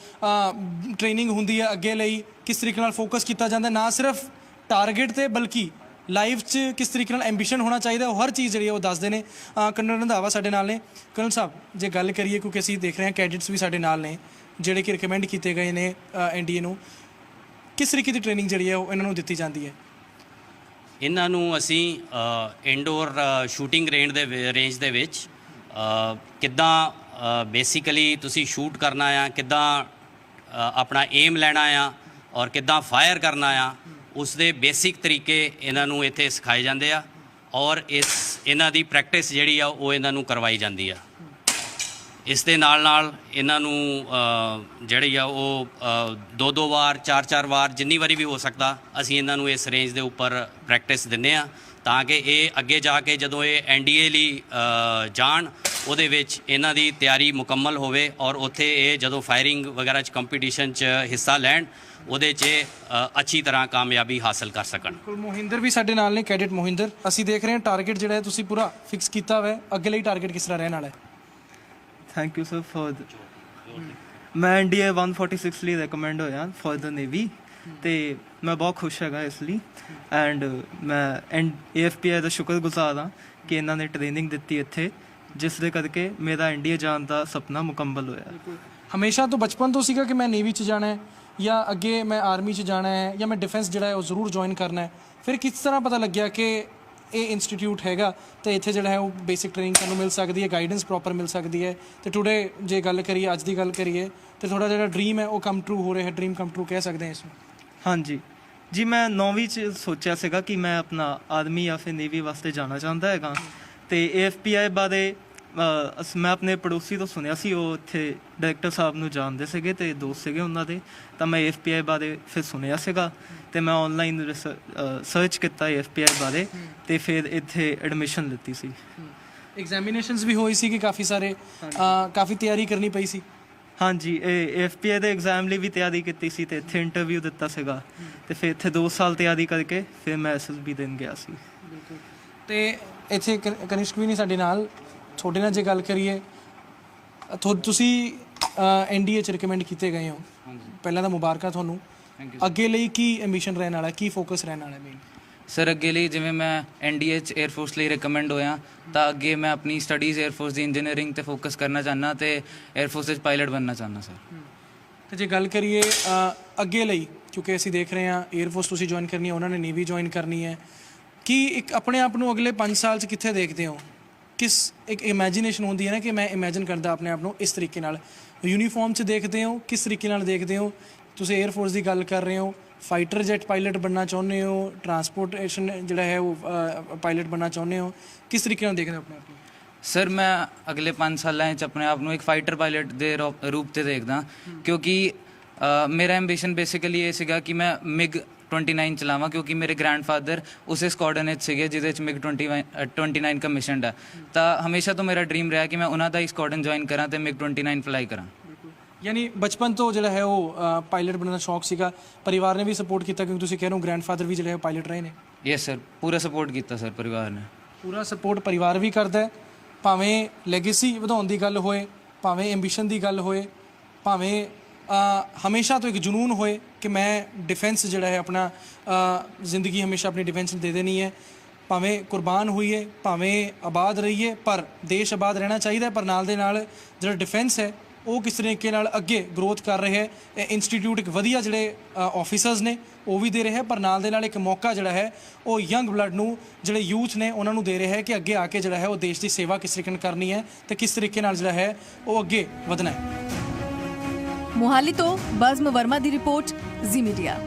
ਟ੍ਰੇਨਿੰਗ ਹੁੰਦੀ ਹੈ ਅੱਗੇ ਲਈ ਕਿਸ ਤਰੀਕੇ ਨਾਲ ਫੋਕਸ ਕੀਤਾ ਜਾਂਦਾ ਨਾ ਸਿਰਫ ਟਾਰਗੇਟ ਤੇ ਬਲਕਿ ਲਾਈਫ 'ਚ ਕਿਸ ਤਰੀਕੇ ਨਾਲ ਐਂਬੀਸ਼ਨ ਹੋਣਾ ਚਾਹੀਦਾ ਉਹ ਹਰ ਚੀਜ਼ ਜਿਹੜੀ ਉਹ ਦੱਸਦੇ ਨੇ ਕਰਨਲ ਰੰਧਾਵਾ ਸਾਡੇ ਨਾਲ ਨੇ ਕਰਨਲ ਸਾਹਿਬ ਜੇ ਗੱਲ ਕਰੀਏ ਕਿਉਂਕਿ ਅਸੀਂ ਦੇਖ ਰਹੇ ਹਾਂ ਕੈਡਿਟਸ ਵੀ ਸਾਡੇ ਨਾਲ ਨੇ ਜਿਹੜੇ ਕਿ ਰਿਕਮੈਂਡ ਕੀਤੇ ਗਏ ਨੇ ਐਨਡੀਏ ਨੂੰ ਕਿਸ ਤਰੀਕੇ ਦੀ ਟ੍ਰੇਨਿੰਗ ਜਿਹੜੀ ਹੈ ਉਹ ਇਹਨਾਂ ਨੂੰ ਦਿੱਤੀ ਜਾਂਦੀ ਹੈ ਇਹਨਾਂ ਨੂੰ ਅਸੀਂ ਇਨਡੋਰ ਸ਼ੂਟਿੰਗ ਰੇਂਜ ਦੇ ਵਿੱਚ ਕਿੱਦਾਂ ਬੇਸਿਕਲੀ ਤੁਸੀਂ ਸ਼ੂਟ ਕਰਨਾ ਆ ਕਿੱਦਾਂ ਆਪਣਾ ਏਮ ਲੈਣਾ ਆ ਔਰ ਕਿੱਦਾਂ ਫਾਇਰ ਕਰਨਾ ਆ ਉਸ ਦੇ ਬੇਸਿਕ ਤਰੀਕੇ ਇਹਨਾਂ ਨੂੰ ਇੱਥੇ ਸਿਖਾਏ ਜਾਂਦੇ ਆ ਔਰ ਇਹਨਾਂ ਦੀ ਪ੍ਰੈਕਟਿਸ ਜਿਹੜੀ ਆ ਉਹ ਇਹਨਾਂ ਨੂੰ ਕਰਵਾਈ ਜਾਂਦੀ ਆ ਇਸ ਦੇ ਨਾਲ ਇਹਨਾਂ ਨੂੰ ਜਿਹੜੀ ਆ ਉਹ 2-2 ਵਾਰ 4-4 ਵਾਰ ਜਿੰਨੀ ਵਾਰੀ ਵੀ ਹੋ ਸਕਦਾ ਅਸੀਂ ਇਹਨਾਂ ਨੂੰ ਇਸ ਰੇਂਜ ਦੇ ਉੱਪਰ ਪ੍ਰੈਕਟਿਸ ਦਿੰਦੇ ਆ ਤਾਂ ਕਿ ਇਹ ਅੱਗੇ ਜਾ ਕੇ ਜਦੋਂ ਇਹ ਐਨਡੀਏ ਲਈ ਜਾਣ ਉਹਦੇ ਵਿੱਚ ਇਹਨਾਂ ਦੀ ਤਿਆਰੀ ਮੁਕੰਮਲ ਹੋਵੇ ਔਰ ਉੱਥੇ ਇਹ ਜਦੋਂ ਫਾਇਰਿੰਗ ਵਗੈਰਾ 'ਚ ਕੰਪੀਟੀਸ਼ਨ 'ਚ ਹਿੱਸਾ ਲੈਣ ਉਹਦੇ 'ਚ ਅੱਛੀ ਤਰ੍ਹਾਂ ਕਾਮਯਾਬੀ ਹਾਸਲ ਕਰ ਸਕਣ ਮੋਹਿੰਦਰ ਵੀ ਸਾਡੇ ਨਾਲ ਨੇ ਕੈਡਿਟ ਮੋਹਿੰਦਰ ਅਸੀਂ ਦੇਖ ਰਹੇ ਹਾਂ ਟਾਰਗੇਟ ਜਿਹੜਾ ਹੈ ਤੁਸੀਂ ਪੂਰਾ ਫਿਕਸ ਕੀਤਾ ਹੋਇਆ ਅੱਗੇ ਲਈ ਟਾਰਗੇਟ ਕਿਸ ਤਰ੍ਹਾਂ ਰਹਿਣ ਵਾਲਾ ਹੈ ਥੈਂਕ ਯੂ ਸਰ ਫॉर ਮੈਂ ਇੰਡੀਆ 146 ਲਈ ਰეკਮੈਂਡ ਹੋਇਆ ਫॉर ਦ ਨੇਵੀ ਤੇ ਮੈਂ ਬਹੁਤ ਖੁਸ਼ ਹੈਗਾ ਇਸ ਲਈ ਐਂਡ ਮੈਂ AFPI ਦਾ ਸ਼ੁਕਰਗੁਜ਼ਾਰ ਹਾਂ ਕਿ ਇਹਨਾਂ ਨੇ ਟ੍ਰੇਨਿੰਗ ਦਿੱਤੀ ਇੱਥੇ ਜਿਸ ਦੇ ਕਰਕੇ ਮੇਰਾ ਇੰਡੀਆ ਜਾਣ ਦਾ ਸੁਪਨਾ ਮੁਕੰਮਲ ਹੋਇਆ ਹਮੇਸ਼ਾ ਤੋਂ ਬਚਪਨ ਤੋਂ ਸੀਗਾ ਕਿ ਮੈਂ ਨੇਵੀ 'ਚ ਜਾਣਾ ਹੈ ਜਾਂ ਅੱਗੇ ਮੈਂ ਆਰਮੀ 'ਚ ਜਾਣਾ ਹੈ ਜਾਂ ਮੈਂ ਡਿਫੈਂਸ ਜਿਹੜਾ ਹੈ ਉਹ ਜ਼ਰੂਰ ਜੁਆਇਨ ਕਰਨਾ ਹੈ ਫਿਰ ਕਿਸ ਤਰ੍ਹਾਂ ਪਤਾ ਲੱਗਿਆ ਕਿ ਇਹ ਇੰਸਟੀਚਿਊਟ ਹੈਗਾ ਤੇ ਇੱਥੇ ਜਿਹੜਾ ਹੈ ਉਹ ਬੇਸਿਕ ਟ੍ਰੇਨਿੰਗ ਤੁਹਾਨੂੰ ਮਿਲ ਸਕਦੀ ਹੈ ਗਾਈਡੈਂਸ ਪ੍ਰੋਪਰ ਮਿਲ ਸਕਦੀ ਹੈ ਤੇ ਟੁਡੇ ਜੇ ਗੱਲ ਕਰੀਏ ਅੱਜ ਦੀ ਗੱਲ ਕਰੀਏ ਤੇ ਥੋੜਾ ਜਿਹੜਾ ਡ੍ਰੀਮ ਹੈ ਉਹ ਕਮ ਟਰੂ ਹੋ ਰਿਹਾ ਹੈ ਡ੍ਰੀਮ ਕਮ ਟਰੂ ਕਹਿ ਸਕਦੇ ਹਾਂ ਇਸ ਨੂੰ ਹਾਂਜੀ ਜੀ ਮੈਂ 9ਵੀਂ 'ਚ ਸੋਚਿਆ ਸੀਗਾ ਕਿ ਮੈਂ ਆਪਣਾ ਆਰਮੀ ਜਾਂ ਫਿਰ ਨੇਵੀ ਵਾਸਤੇ ਜਾਣਾ ਚਾਹੁੰਦਾ ਹੈਗਾ ਤੇ AFPI ਬਾਰੇ ਮੈਂ ਆਪਣੇ ਪੜੋਸੀ ਤੋਂ ਸੁਣਿਆ ਸੀ ਉਹ ਇੱਥੇ ਡਾਇਰੈਕਟਰ ਸਾਹਿਬ ਨੂੰ ਜਾਣਦੇ ਸੀਗੇ ਤੇ ਦੋਸਤ ਸੀਗੇ ਉਹਨਾਂ ਦੇ ਤਾਂ ਮੈਂ AFPI ਬਾਰੇ ਫਿਰ ਸੁਣਿਆ ਸੀਗਾ ਤੇ ਮੈਂ ਆਨਲਾਈਨ ਸਰਚ ਕੀਤਾ AFPI ਬਾਰੇ ਤੇ ਫਿਰ ਇੱਥੇ ਐਡਮਿਸ਼ਨ ਲਿੱਤੀ ਸੀ ਐਗਜ਼ਾਮੀਨੇਸ਼ਨਸ ਵੀ ਹੋਈ ਸੀ ਕਿ ਕਾਫੀ ਸਾਰੇ ਕਾਫੀ ਤਿਆਰੀ ਕਰਨੀ ਪਈ ਸੀ ਹਾਂਜੀ AFPI ਦੇ ਐਗਜ਼ਾਮ ਲਈ ਵੀ ਤਿਆਰੀ ਕੀਤੀ ਸੀ ਤੇ ਇੱਥੇ ਇੰਟਰਵਿਊ ਦਿੱਤਾ ਸੀਗਾ ਤੇ ਫਿਰ ਇੱਥੇ 2 ਸਾਲ ਤਿਆਰੀ ਕਰਕੇ ਫਿਰ ਮੈਂ SSB ਦੇਣ ਗਿਆ ਸੀ ਤੇ ਇੱਥੇ ਕਨਿਸ਼ਕ ਵੀ ਨਹੀਂ ਸਾਡੇ ਨਾਲ ਤੁਹਾਡੇ ਨਾਲ ਜੇ ਗੱਲ ਕਰੀਏ ਤੁਸੀਂ NDA 'ਚ ਰਿਕਮੈਂਡ ਕੀਤੇ ਗਏ ਹੋ ਪਹਿਲਾਂ ਤਾਂ ਮੁਬਾਰਕਾਂ ਤੁਹਾਨੂੰ ਅੱਗੇ ਲਈ ਕੀ ਐਂਬੀਸ਼ਨ ਰਹਿਣ ਵਾਲਾ ਕੀ ਫੋਕਸ ਰਹਿਣ ਵਾਲਾ ਮੇਨ ਸਰ ਅੱਗੇ ਲਈ ਜਿਵੇਂ ਮੈਂ ਐਨਡੀਏ 'ਚ 에ਅਰਫੋਰਸ ਲਈ ਰਿਕਮੈਂਡ ਹੋਇਆ ਤਾਂ ਅੱਗੇ ਮੈਂ ਆਪਣੀ ਸਟੱਡੀਜ਼ 에ਅਰਫੋਰਸ ਦੀ ਇੰਜੀਨੀਅਰਿੰਗ ਤੇ ਫੋਕਸ ਕਰਨਾ ਚਾਹੁੰਦਾ ਤੇ 에ਅਰਫੋਰਸ ਵਿੱਚ ਪਾਇਲਟ ਬਣਨਾ ਚਾਹੁੰਦਾ ਸਰ। ਤੇ ਜੇ ਗੱਲ ਕਰੀਏ ਅੱਗੇ ਲਈ, ਕਿਉਂਕਿ ਅਸੀਂ ਦੇਖ ਰਹੇ ਹਾਂ 에ਅਰਫੋਰਸ ਤੁਸੀਂ ਜੁਆਇਨ ਕਰਨੀ ਹੈ, ਉਹਨਾਂ ਨੇ ਨੇਵੀ ਜੁਆਇਨ ਕਰਨੀ ਹੈ, ਕੀ ਇੱਕ ਆਪਣੇ ਆਪ ਨੂੰ ਅਗਲੇ 5 ਸਾਲ 'ਚ ਕਿੱਥੇ ਦੇਖਦੇ ਹੋ? ਕਿਸ ਇੱਕ ਇਮੇਜਿਨੇਸ਼ਨ ਹੁੰਦੀ ਹੈ ਨਾ ਕਿ ਮੈਂ ਇਮੇਜਿਨ ਕਰਦਾ ਆਪਣੇ ਆਪ ਨੂੰ ਇਸ ਤਰੀਕੇ ਨਾਲ, ਯੂਨੀਫਾਰਮ 'ਚ ਦੇਖਦੇ ਹੋ, ਕਿਸ ਤਰੀਕੇ ਨਾਲ ਦੇਖਦੇ ਹੋ? ਤੁਸੀਂ 에ਅਰਫੋਰਸ ਦੀ ਗੱਲ ਕਰ ਰਹੇ ਹੋ, ਫਾਈਟਰ ਜੈਟ ਪਾਇਲਟ ਬਣਨਾ ਚਾਹੁੰਦੇ ਹੋ, ਟਰਾਂਸਪੋਰਟੇਸ਼ਨ ਜਿਹੜਾ ਹੈ ਉਹ ਪਾਇਲਟ ਬਣਨਾ ਚਾਹੁੰਦੇ ਹੋ, ਕਿਸ ਤਰੀਕੇ ਨਾਲ ਦੇਖਦੇ ਹੋ ਆਪਣੇ ਆਪ ਨੂੰ? ਸਰ ਮੈਂ ਅਗਲੇ 5 ਸਾਲਾਂ 'ਚ ਆਪਣੇ ਆਪ ਨੂੰ ਇੱਕ ਫਾਈਟਰ ਪਾਇਲਟ ਦੇ ਰੂਪ ਤੇ ਦੇਖਦਾ, ਕਿਉਂਕਿ ਮੇਰਾ ਐਂਬੀਸ਼ਨ ਬੇਸਿਕਲੀ ਇਹ ਸੀਗਾ ਕਿ ਮੈਂ ਮਿਗ 29 ਚਲਾਵਾਂ, ਕਿਉਂਕਿ ਮੇਰੇ ਗ੍ਰੈਂਡਫਾਦਰ ਉਸੇ ਸਕੁਆਡਰਨ ਵਿੱਚ ਸੀਗੇ ਜਿਹਦੇ 'ਚ ਮਿਗ 29 ਕਮਿਸ਼ਨਡ ਹੈ। ਤਾਂ ਹਮੇਸ਼ਾ ਤੋਂ ਮੇਰਾ ਡ੍ਰੀਮ ਰਿਹਾ ਕਿ ਮੈਂ ਉਹਨਾਂ ਦਾ ਹੀ ਸਕੁਆਡਰਨ ਜੁਆਇਨ ਕਰਾਂ ਤੇ ਮਿਗ 29 ਫਲਾਈ ਕਰਾਂ। ਯਾਨੀ ਬਚਪਨ ਤੋਂ ਜਿਹੜਾ ਹੈ ਉਹ ਪਾਇਲਟ ਬਣਨ ਦਾ ਸ਼ੌਕ ਸੀਗਾ, ਪਰਿਵਾਰ ਨੇ ਵੀ ਸਪੋਰਟ ਕੀਤਾ ਕਿਉਂਕਿ ਤੁਸੀਂ ਕਹਿ ਰਹੇ ਹੋ ਗ੍ਰੈਂਡਫਾਦਰ ਵੀ ਜਿਹੜੇ ਪਾਇਲਟ ਰਹੇ ਨੇ? ਯੈਸ ਸਰ, ਪੂਰਾ ਸਪੋਰਟ ਕੀਤਾ ਸਰ ਪਰਿਵਾਰ ਨੇ। ਪੂਰਾ ਸਪੋਰਟ ਪਰਿਵਾਰ ਵੀ ਕਰਦਾ ਹੈ, ਭਾਵੇਂ ਲੈਗੇਸੀ ਵਧਾਉਣ ਦੀ ਗੱਲ ਹੋਏ, ਭਾਵੇਂ ਐਂਬੀਸ਼ਨ ਦੀ ਗੱਲ ਹੋਏ, ਭਾਵੇਂ ਹਮੇਸ਼ਾ ਤੋਂ ਇੱਕ ਜਨੂਨ ਹੋਏ ਕਿ ਮੈਂ ਡਿਫੈਂਸ ਜਿਹੜਾ ਹੈ ਆਪਣਾ ਜ਼ਿੰਦਗੀ ਹਮੇਸ਼ਾ ਆਪਣੀ ਡਿਫੈਂਸ ਨੂੰ ਦੇ ਦੇਣੀ ਹੈ, ਭਾਵੇਂ ਕੁਰਬਾਨ ਹੋਈਏ, ਭਾਵੇਂ ਆਬਾਦ ਰਹੀਏ, ਪਰ ਦੇਸ਼ ਆਬਾਦ ਰਹਿਣਾ ਚਾਹੀਦਾ। ਪਰ ਨਾਲ ਦੇ ਨਾਲ ਜਿਹੜਾ ਡਿਫੈਂਸ ਹੈ ਉਹ ਕਿਸ ਤਰੀਕੇ ਨਾਲ ਅੱਗੇ ਗਰੋਥ ਕਰ ਰਿਹਾ ਹੈ। ਇੰਸਟੀਟਿਊਟ ਇੱਕ ਵਧੀਆ ਜਿਹੜੇ ਆਫਿਸਰਸ ਨੇ ਉਹ ਵੀ ਦੇ ਰਿਹਾ ਹੈ, ਪਰ ਨਾਲ ਦੇ ਨਾਲ ਇੱਕ ਮੌਕਾ ਜਿਹੜਾ ਹੈ ਉਹ ਯੰਗ ਬਲੱਡ ਨੂੰ, ਜਿਹੜੇ ਯੂਥ ਨੇ ਉਹਨਾਂ ਨੂੰ ਦੇ ਰਿਹਾ ਹੈ ਕਿ ਅੱਗੇ ਆ ਕੇ ਜਿਹੜਾ ਹੈ ਉਹ ਦੇਸ਼ ਦੀ ਸੇਵਾ ਕਿਸ ਤਰੀਕੇ ਨਾਲ ਕਰਨੀ ਹੈ ਤੇ ਕਿਸ ਤਰੀਕੇ ਨਾਲ ਜਿਹੜਾ ਹੈ ਉਹ ਅੱਗੇ ਵਧਣਾ ਹੈ। ਮੋਹਾਲੀ ਤੋਂ ਬਜ਼ਮ ਵਰਮਾ ਦੀ ਰਿਪੋਰਟ, ਜ਼ੀ ਮੀਡੀਆ।